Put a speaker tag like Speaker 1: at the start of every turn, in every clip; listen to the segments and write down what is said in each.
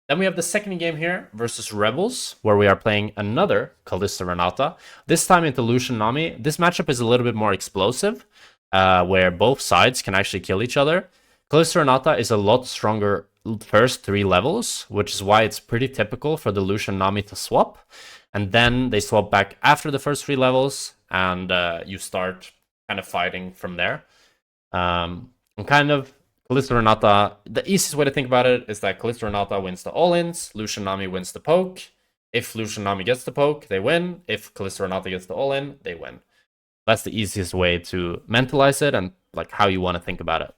Speaker 1: Then we have the second game here versus Rebels, where we are playing another Kalista Renata. This time into Lucian Nami. This matchup is a little bit more explosive, where both sides can actually kill each other. Kalista Renata is a lot stronger first 3 levels, which is why it's pretty typical for the Lucian Nami to swap. And then they swap back after the first 3 levels, and you start kind of fighting from there. And kind of Kalista Renata, the easiest way to think about it is that Kalista Renata wins the all-ins, Lucian Nami wins the poke. If Lucian Nami gets the poke, they win. If Kalista Renata gets the all-in, they win. That's the easiest way to mentalize it and like how you want to think about it.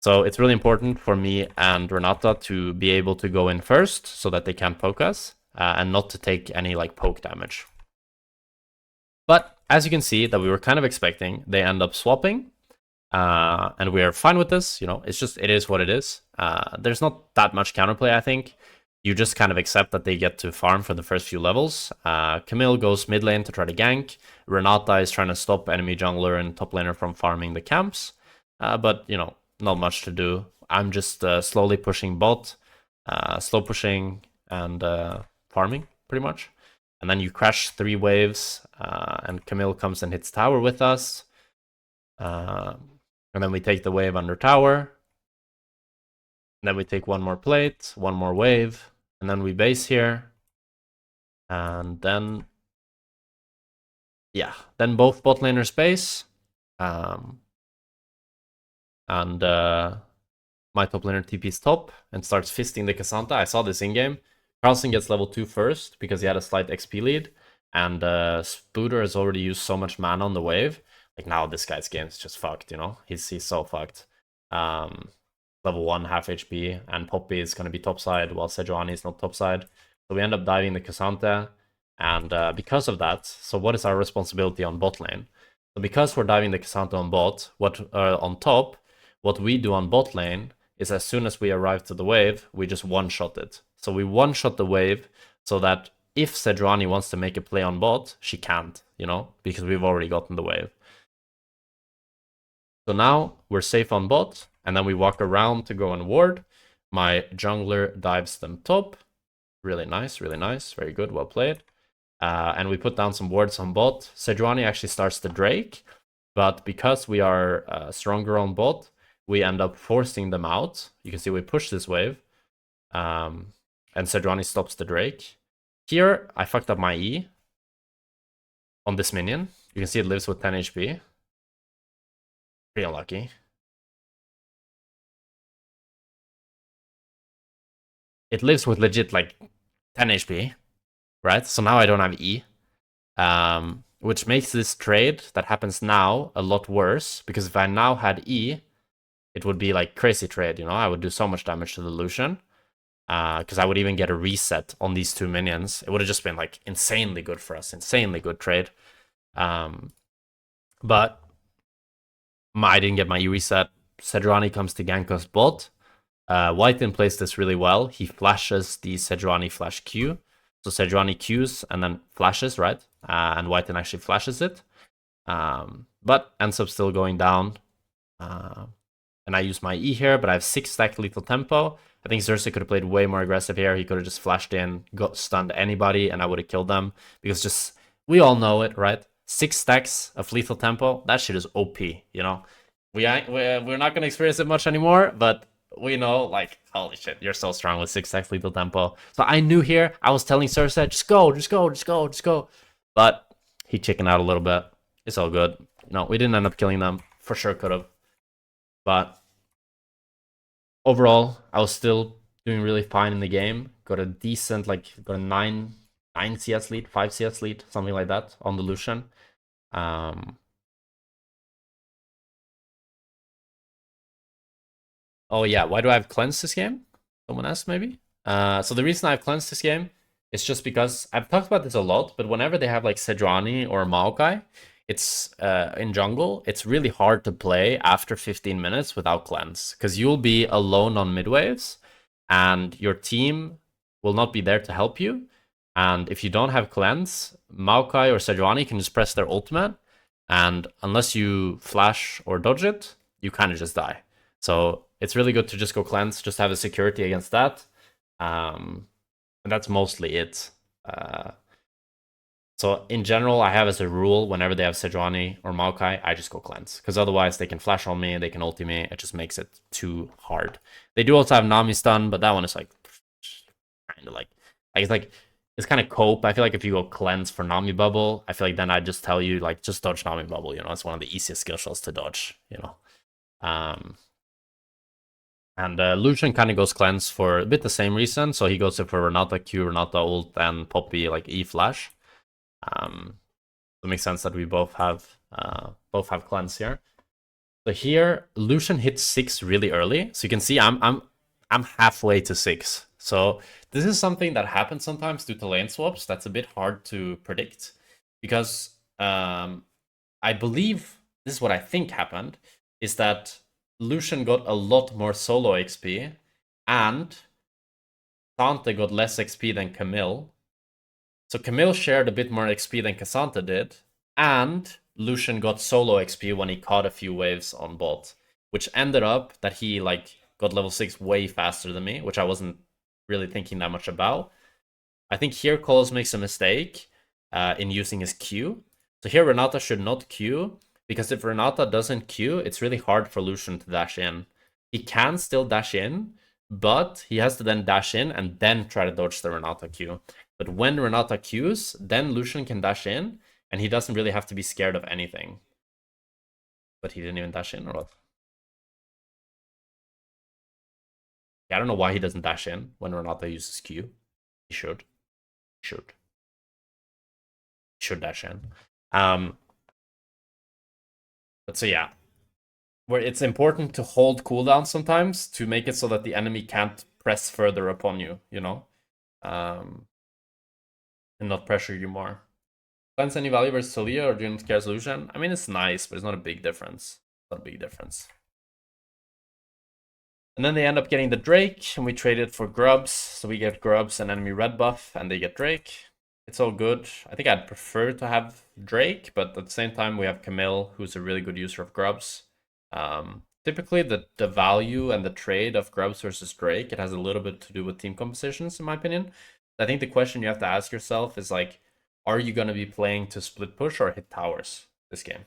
Speaker 1: So it's really important for me and Renata to be able to go in first so that they can't poke us and not to take any like poke damage. But as you can see that we were kind of expecting, they end up swapping. And we're fine with this, you know, it's just, it is what it is. There's not that much counterplay, I think. You just kind of accept that they get to farm for the first few levels. Camille goes mid lane to try to gank. Renata is trying to stop enemy jungler and top laner from farming the camps. But, you know, not much to do. I'm just slowly pushing bot, slow pushing and farming, pretty much. And then you crash 3 waves, and Camille comes and hits tower with us. And then we take the wave under tower. And then we take 1 more plate, 1 more wave. And then we base here. And then... yeah, then both bot laners base. My top laner TP's top and starts fisting the Cassandra. I saw this in-game. Carlson gets level 2 first because he had a slight XP lead. And Spooter has already used so much mana on the wave. Like now this guy's game is just fucked, you know? He's so fucked. Level 1, half HP, and Poppy is going to be topside while Sejuani is not topside. So we end up diving the Cassandra. And because of that, so what is our responsibility on bot lane? So because we're diving the Cassandra on bot, on top, what we do on bot lane is as soon as we arrive to the wave, we just one-shot it. So we one-shot the wave so that if Sejuani wants to make a play on bot, she can't, you know, because we've already gotten the wave. So now we're safe on bot, and then we walk around to go and ward. My jungler dives them top. Really nice, very good, well played. And we put down some wards on bot. Sejuani actually starts the Drake, but because we are stronger on bot, we end up forcing them out. You can see we push this wave, and Sejuani stops the Drake. Here, I fucked up my E on this minion. You can see it lives with 10 HP. Pretty unlucky. It lives with legit like 10 HP, right? So now I don't have E, which makes this trade that happens now a lot worse, because if I now had E, it would be like crazy trade, you know? I would do so much damage to the Lucian, because I would even get a reset on these 2 minions. It would have just been like insanely good for us, insanely good trade. But I didn't get my E reset. Sejuani comes to gank us bot. Whiten plays this really well. He flashes the Sejuani flash Q. So Sejuani Qs and then flashes, right? And Whiten actually flashes it. But ends up still going down. And I use my E here, but I have 6 stack lethal tempo. I think Xerxes could have played way more aggressive here. He could have just flashed in, got stunned anybody, and I would have killed them. Because just, we all know it, right? 6 stacks of lethal tempo, that shit is OP, you know? We're not going to experience it much anymore, but we know, like, holy shit, you're so strong with 6 stacks lethal tempo. So I knew here, I was telling Xerxes, just go. But he chickened out a little bit. It's all good. No, we didn't end up killing them. For sure could have. But overall, I was still doing really fine in the game. Got a decent, like, got a 9 CS lead, 5 CS lead, something like that on the Lucian. Oh yeah, why do I have cleansed this game? Someone asked maybe? So the reason I've cleansed this game is just because I've talked about this a lot, but whenever they have like Sejuani or Maokai, it's in jungle, it's really hard to play after 15 minutes without cleanse, because you'll be alone on mid waves and your team will not be there to help you. And if you don't have cleanse, Maokai or Sejuani can just press their ultimate, and unless you flash or dodge it, you kind of just die. So it's really good to just go cleanse, just have a security against that. And that's mostly it. So in general, I have as a rule, whenever they have Sejuani or Maokai, I just go cleanse. Because otherwise they can flash on me, they can ulti me, it just makes it too hard. They do also have Nami stun, but that one is like kind of like it's kind of cope. I feel like if you go cleanse for Nami bubble, I feel like then I just tell you like just dodge Nami bubble, you know, it's one of the easiest skill shots to dodge, you know. And Lucian kind of goes cleanse for a bit the same reason. So he goes for Renata Q, Renata ult, and Poppy like E flash. It makes sense that we both have cleanse here. So here Lucian hits 6 really early. So you can see I'm halfway to 6. So this is something that happens sometimes due to lane swaps. That's a bit hard to predict because I believe this is what I think happened is that Lucian got a lot more solo XP and K'Sante got less XP than Camille. So Camille shared a bit more XP than K'Sante did, and Lucian got solo XP when he caught a few waves on bot, which ended up that he like got level 6 way faster than me, which I wasn't really thinking that much about. I think here Kolos makes a mistake in using his Q. So here Renata should not Q, because if Renata doesn't Q, it's really hard for Lucian to dash in. He can still dash in, but he has to then dash in and then try to dodge the Renata Q. But when Renata Qs, then Lucian can dash in, and he doesn't really have to be scared of anything. But he didn't even dash in, or what? Yeah, I don't know why he doesn't dash in when Renata uses Q. He should. Should. Should dash in. But so yeah, where it's important to hold cooldown sometimes to make it so that the enemy can't press further upon you, you know, and not pressure you more. Finds any value versus Talia or do you not care solution? I mean, it's nice, but it's not a big difference. Not a big difference. And then they end up getting the Drake, and we trade it for grubs. So we get grubs and enemy red buff, and they get Drake. It's all good. I think I'd prefer to have Drake, but at the same time, we have Camille, who's a really good user of grubs. Typically, the value and the trade of grubs versus Drake, it has a little bit to do with team compositions, in my opinion. I think the question you have to ask yourself is like, are you going to be playing to split push or hit towers this game?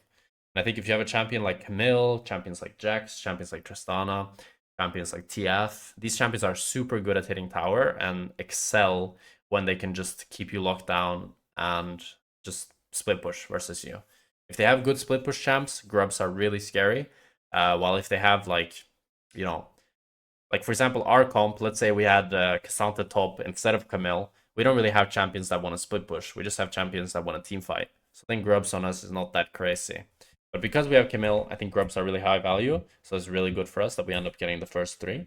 Speaker 1: And I think if you have a champion like Camille, champions like Jax, champions like Tristana, champions like TF, these champions are super good at hitting tower and excel when they can just keep you locked down and just split push versus you. If they have good split push champs, grubs are really scary. While if they have like, you know, like for example, our comp, let's say we had K'Sante top instead of Camille, we don't really have champions that want to split push. We just have champions that want to team fight. So I think grubs on us is not that crazy. But because we have Camille, I think grubs are really high value. So it's really good for us that we end up getting the first 3.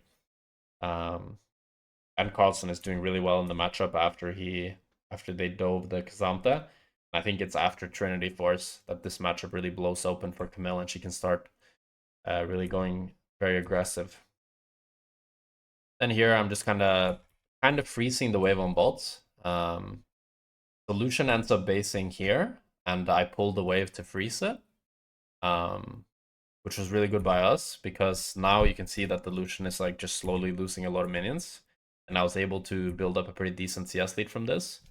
Speaker 1: And Carlson is doing really well in the matchup after they dove the K'Sante. I think it's after Trinity Force that this matchup really blows open for Camille and she can start really going very aggressive. Then here I'm just kind of freezing the wave on bots. Solution ends up basing here, and I pull the wave to freeze it, which was really good by us because now you can see that the Lucian is like just slowly losing a lot of minions, and I was able to build up a pretty decent CS lead from this.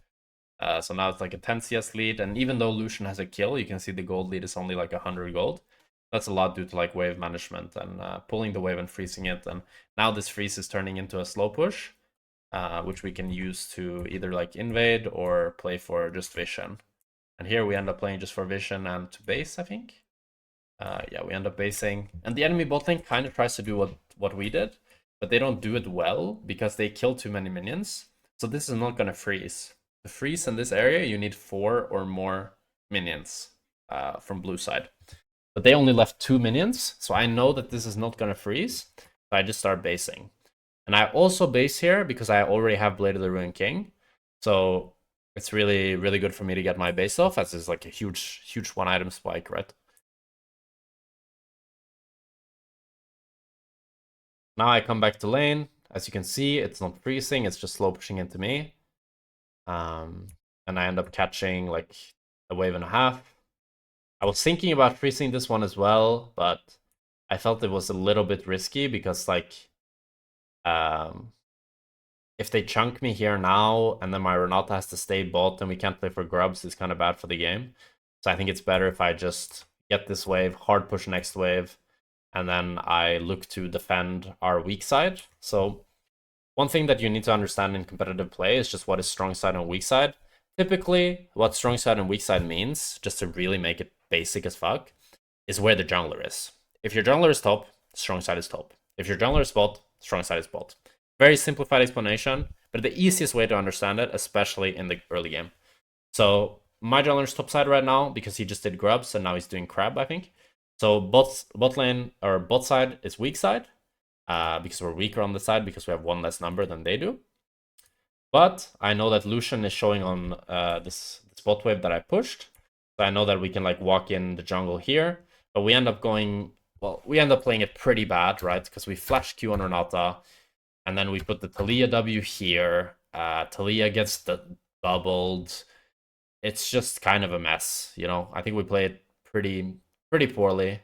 Speaker 1: So now it's like a 10 CS lead, and even though Lucian has a kill, you can see the gold lead is only like 100 gold. That's a lot due to like wave management and pulling the wave and freezing it. And now this freeze is turning into a slow push, which we can use to either like invade or play for just vision. And here we end up playing just for vision and to base, I think. Yeah, we end up basing. And the enemy bot lane kind of tries to do what we did, but they don't do it well because they kill too many minions. So this is not going to freeze. To freeze in this area, you need 4 or more minions from blue side. But they only left 2 minions, so I know that this is not going to freeze. So I just start basing. And I also base here because I already have Blade of the Ruined King. So it's really, really good for me to get my base off, as it's like a huge, huge one-item spike, right? Now I come back to lane. As you can see, it's not freezing, it's just slow pushing into me. And I end up catching like a wave and a half. I was thinking about freezing this one as well, but I felt it was a little bit risky because like if they chunk me here now, and then my Renata has to stay bot, and we can't play for grubs, it's kind of bad for the game. So I think it's better if I just get this wave, hard push next wave, and then I look to defend our weak side. So one thing that you need to understand in competitive play is just what is strong side and weak side. Typically, what strong side and weak side means, just to really make it basic as fuck, is where the jungler is. If your jungler is top, strong side is top. If your jungler is bot, strong side is bot. Very simplified explanation, but the easiest way to understand it, especially in the early game. So my jungler is top side right now because he just did grubs and now he's doing crab, I think. So bot lane or bot side is weak side because we're weaker on the side because we have one less number than they do. But I know that Lucian is showing on this bot wave that I pushed. So I know that we can like walk in the jungle here, but we end up going, well, we end up playing it pretty bad, right? Because we flash Q on Renata, and then we put the Talia W here. Talia gets doubled. It's just kind of a mess, you know. I think we played pretty poorly.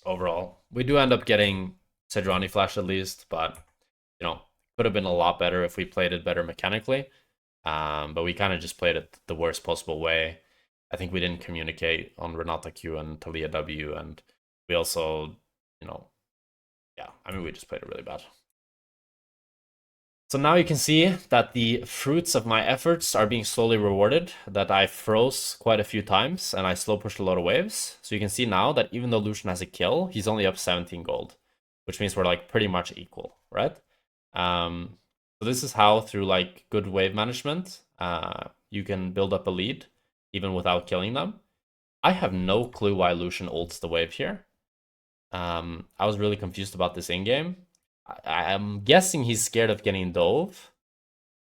Speaker 1: Overall, we do end up getting Sejuani flash at least, but you know, could have been a lot better if we played it better mechanically. But we kind of just played it the worst possible way. I think we didn't communicate on Renata Q and Talia W, and we also, you know, yeah, I mean, we just played it really bad. So now you can see that the fruits of my efforts are being slowly rewarded, that I froze quite a few times and I slow pushed a lot of waves. So you can see now that even though Lucian has a kill, he's only up 17 gold, which means we're like pretty much equal, right? So this is how through like good wave management, you can build up a lead even without killing them. I have no clue why Lucian ults the wave here. I was really confused about this in-game. I'm guessing he's scared of getting dove,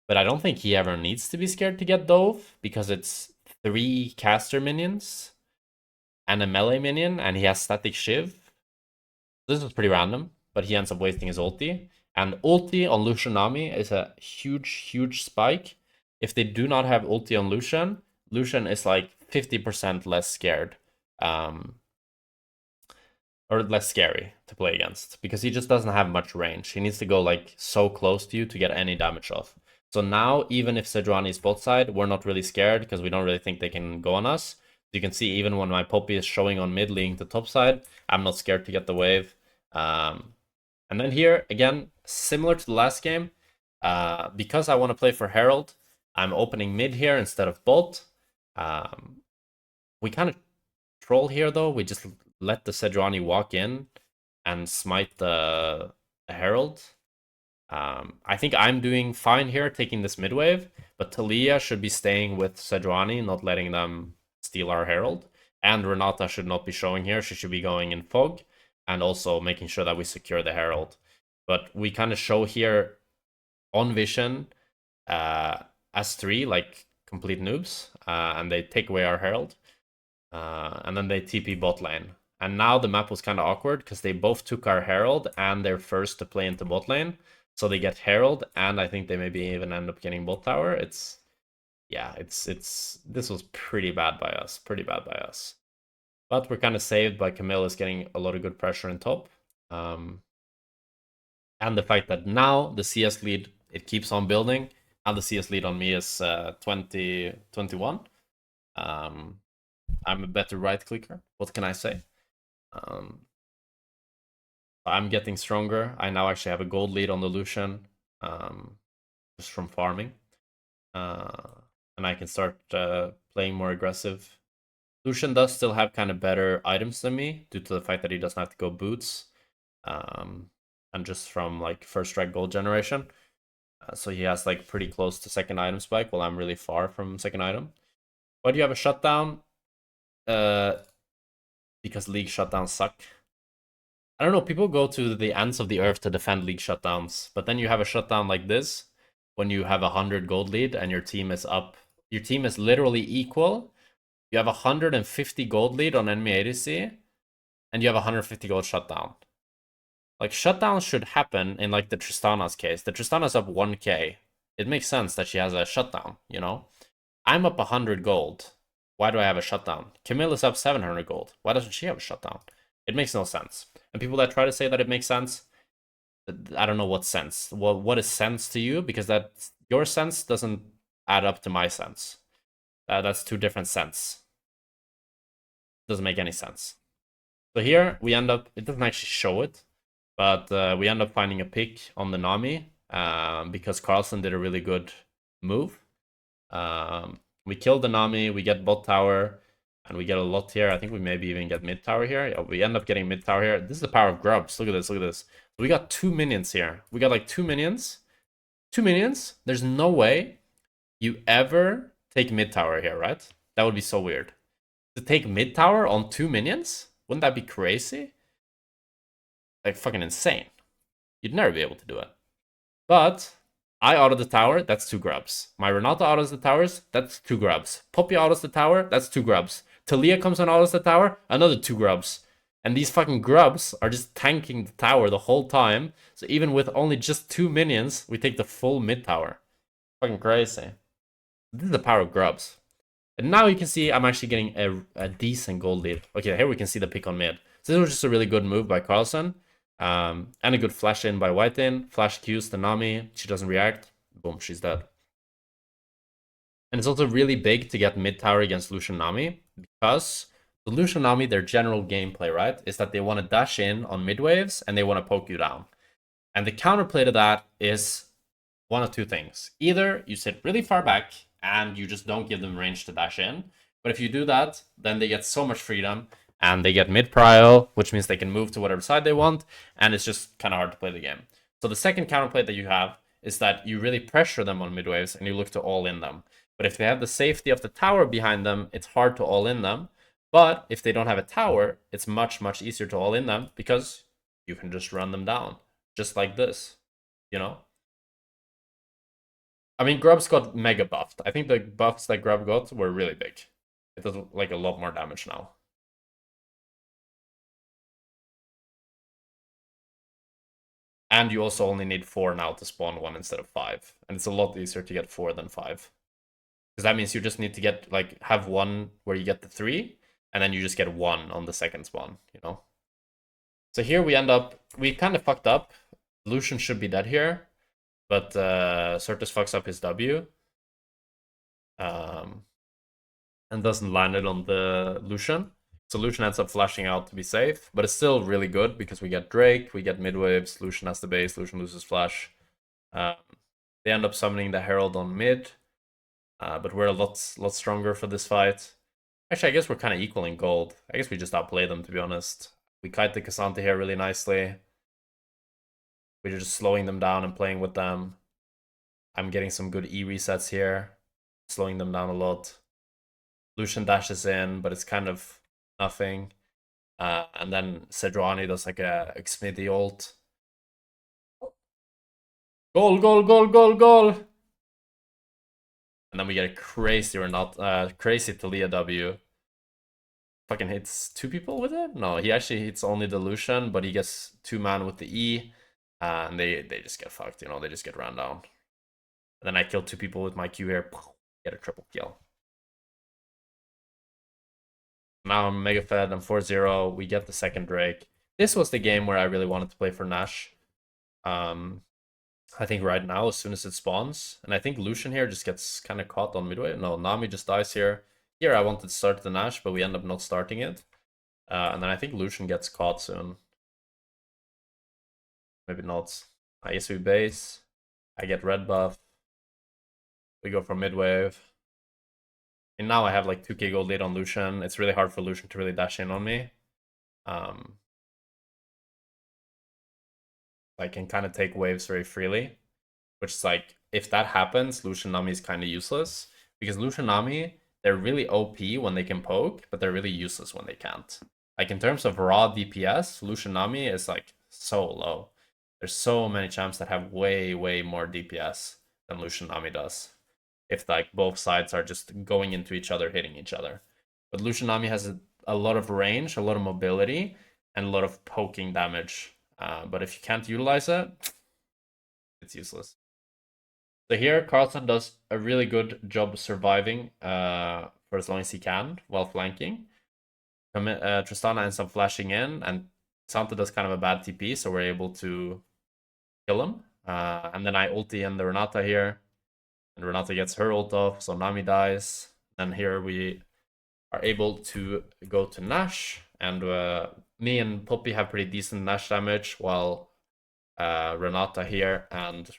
Speaker 1: but I don't think he ever needs to be scared to get dove because it's 3 caster minions and a melee minion, and he has static shiv. This was pretty random, but he ends up wasting his ulti. And ulti on Lucian Nami is a huge spike. If they do not have ulti on Lucian, Lucian is like 50% less scared. Or less scary to play against because he just doesn't have much range. He needs to go like so close to you to get any damage off. So now, even if Sejuani is bot side, we're not really scared because we don't really think they can go on us. You can see even when my Poppy is showing on mid leading to top side, I'm not scared to get the wave. And then here, again, similar to the last game, because I want to play for Herald, I'm opening mid here instead of bot. We kind of troll here though. We just let the Sejuani walk in and smite the Herald. I think I'm doing fine here, taking this mid wave, but Talia should be staying with Sejuani, not letting them steal our Herald. And Renata should not be showing here. She should be going in Fog and also making sure that we secure the Herald. But we kind of show here on Vision as 3, like complete noobs, and they take away our Herald. And then they TP bot lane. And now the map was kind of awkward because they both took our Herald and they're first to play into bot lane. So they get Herald, and I think they maybe even end up getting bot tower. This was pretty bad by us. But we're kind of saved by Camille's getting a lot of good pressure in top. And the fact that now the CS lead, it keeps on building. And the CS lead on me is 20-21. I'm a better right clicker. What can I say? I'm getting stronger. I now actually have a gold lead on the Lucian, just from farming. And I can start playing more aggressive. Lucian does still have kind of better items than me due to the fact that he doesn't have to go boots. And just from like first strike gold generation. So he has like pretty close to second item spike while I'm really far from second item. Why do you have a shutdown? Because league shutdowns suck. I don't know, people go to the ends of the earth to defend league shutdowns, but then you have a shutdown like this when you have 100 gold lead and your team is up. Your team is literally equal. You have 150 gold lead on enemy ADC, and you have 150 gold shutdown. Like, shutdowns should happen in like the Tristana's case. The Tristana's up 1k. It makes sense that she has a shutdown, you know? I'm up 100 gold. Why do I have a shutdown? Camille is up 700 gold. Why doesn't she have a shutdown? It makes no sense. And people that try to say that it makes sense, I don't know what sense. What is sense to you? Because that your sense doesn't add up to my sense. That's two different sense. Doesn't make any sense. So here we end up. It doesn't actually show it, but we end up finding a pick on the Nami because Carlson did a really good move. We kill the Nami. We get bot tower. And we get a lot here. I think we maybe even get mid tower here. Yeah, we end up getting mid tower here. This is the power of grubs. Look at this. Look at this. We got 2 minions here. We got like 2 minions. 2 minions. There's no way you ever take mid tower here, right? That would be so weird. To take mid tower on 2 minions? Wouldn't that be crazy? Like fucking insane. You'd never be able to do it. But I auto the tower, that's 2 grubs. My Renata autos the towers, that's 2 grubs. Poppy autos the tower, that's 2 grubs. Talia comes and autos the tower, another 2 grubs. And these fucking grubs are just tanking the tower the whole time. So even with only just 2 minions, we take the full mid tower. Fucking crazy. This is the power of grubs. And now you can see I'm actually getting a decent gold lead. Okay, here we can see the pick on mid. So this was just a really good move by Carlson. And a good flash in by White-In. Flash Qs the Nami. She doesn't react. Boom, she's dead. And it's also really big to get mid tower against Lucian Nami because the Lucian Nami, their general gameplay, right, is that they want to dash in on mid waves and they want to poke you down. And the counterplay to that is one of two things. Either you sit really far back and you just don't give them range to dash in. But if you do that, then they get so much freedom and they get mid prio, which means they can move to whatever side they want. And it's just kind of hard to play the game. So the second counterplay that you have is that you really pressure them on mid waves and you look to all in them. But if they have the safety of the tower behind them, it's hard to all in them. But if they don't have a tower, it's much, much easier to all in them because you can just run them down. Just like this, you know? I mean, Grubs got mega buffed. I think the buffs that Grub got were really big. It does like a lot more damage now. And you also only need 4 now to spawn 1 instead of 5. And it's a lot easier to get 4 than 5. Because that means you just need to get, like, have 1 where you get the 3, and then you just get 1 on the second spawn, you know? So here we end up, we kind of fucked up. Lucian should be dead here, but Certus fucks up his W. And doesn't land it on the Lucian. So Lucian ends up flashing out to be safe, but it's still really good because we get Drake, we get mid waves, Lucian has the base, Lucian loses flash. They end up summoning the Herald on mid, but we're a lot stronger for this fight. Actually, I guess we're kind of equal in gold. I guess we just outplay them, to be honest. We kite the Cassante here really nicely. We're just slowing them down and playing with them. I'm getting some good E resets here, slowing them down a lot. Lucian dashes in, but it's kind of nothing. And then Sejuani does like a Xmidi ult. Goal, goal, goal, goal, goal! And then we get a crazy or not crazy Talia W. Fucking hits 2 people with it? No, he actually hits only the Lucian, but he gets 2 man with the E. And they just get fucked, you know, they just get ran down. And then I kill 2 people with my Q here, get a triple kill. Now I'm mega fed, I'm 4-0, we get the second Drake. This was the game where I really wanted to play for Nash. I think right now, as soon as it spawns, and I think Lucian here just gets kind of caught on midway. No, Nami just dies here. Here I wanted to start the Nash, but we end up not starting it. And then I think Lucian gets caught soon. Maybe not. I guess we base. I get red buff. We go for mid wave. And now I have like 2k gold lead on Lucian. It's really hard for Lucian to really dash in on me. I can kind of take waves very freely. Which is like, if that happens, Lucian Nami is kind of useless. Because Lucian Nami, they're really OP when they can poke, but they're really useless when they can't. Like in terms of raw DPS, Lucian Nami is like so low. There's so many champs that have way, way more DPS than Lucian Nami does. If like both sides are just going into each other, hitting each other. But Lucian Nami has a lot of range, a lot of mobility, and a lot of poking damage. But if you can't utilize it, it's useless. So here, Carlson does a really good job surviving for as long as he can while flanking. Tristana ends up flashing in, and Santa does kind of a bad TP, so we're able to kill him. And then I ulti in the Renata here. And Renata gets her ult off, so Nami dies. And here we are able to go to Nash. And me and Poppy have pretty decent Nash damage, while Renata here and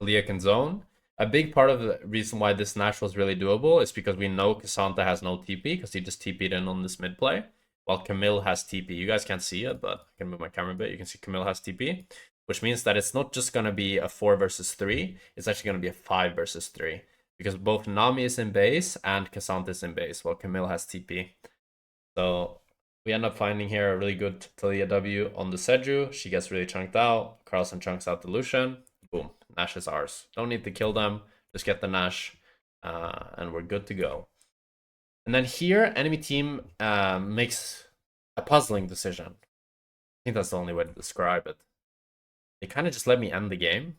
Speaker 1: Leah can zone. A big part of the reason why this Nash was really doable is because we know Cassandra has no TP, because he just TP'd in on this mid play, while Camille has TP. You guys can't see it, but I can move my camera a bit. You can see Camille has TP, which means that it's not just going to be a 4 versus 3. It's actually going to be a 5 versus 3, because both Nami is in base and Cassandra is in base, while Camille has TP. So we end up finding here a really good Talia W on the Seju. She gets really chunked out. Carlson chunks out the Lucian. Boom. Nash is ours. Don't need to kill them. Just get the Nash, and we're good to go. And then here, enemy team makes a puzzling decision. I think that's the only way to describe it. They kind of just let me end the game,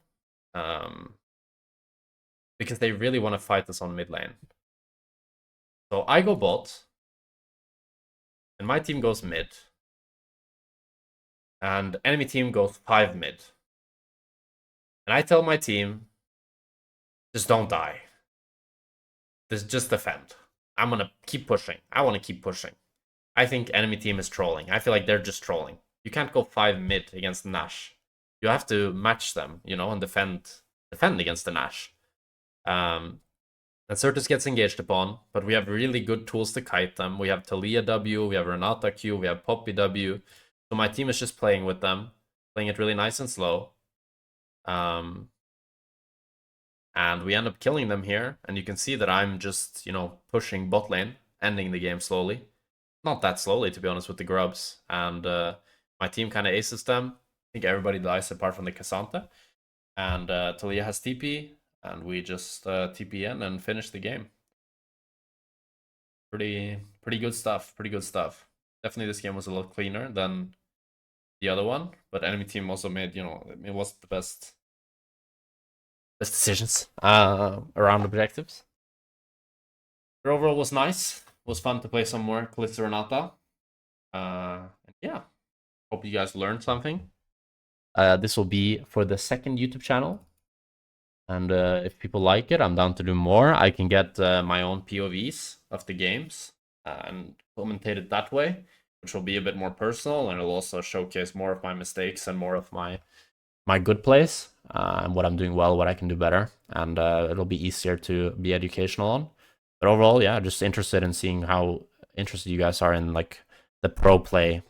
Speaker 1: because they really want to fight us on mid lane. So I go bot, and my team goes mid, and enemy team goes 5 mid. And I tell my team, just don't die. Just defend. I'm going to keep pushing. I want to keep pushing. I think enemy team is trolling. I feel like they're just trolling. You can't go 5 mid against Nash. You have to match them, and defend against the Nash. And Certus gets engaged upon, but we have really good tools to kite them. We have Talia W, we have Renata Q, we have Poppy W. So my team is just playing with them, playing it really nice and slow. And we end up killing them here, and you can see that I'm just, pushing bot lane, ending the game slowly. Not that slowly, to be honest, with the grubs. And my team kind of aces them. I think everybody dies apart from the Cassandra. And Talia has TP, and we just TP in and finish the game. Pretty good stuff. Pretty good stuff. Definitely this game was a lot cleaner than the other one, but enemy team also made, it wasn't the best decisions around objectives. But overall was nice. It was fun to play some more Kalista Renata. Yeah, hope you guys learned something. This will be for the second YouTube channel. And if people like it, I'm down to do more. I can get my own POVs of the games and commentate it that way, which will be a bit more personal, and it'll also showcase more of my mistakes and more of my good plays, and what I'm doing well, what I can do better, and it'll be easier to be educational on. But overall, yeah, just interested in seeing how interested you guys are in like the pro play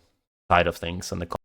Speaker 1: side of things and the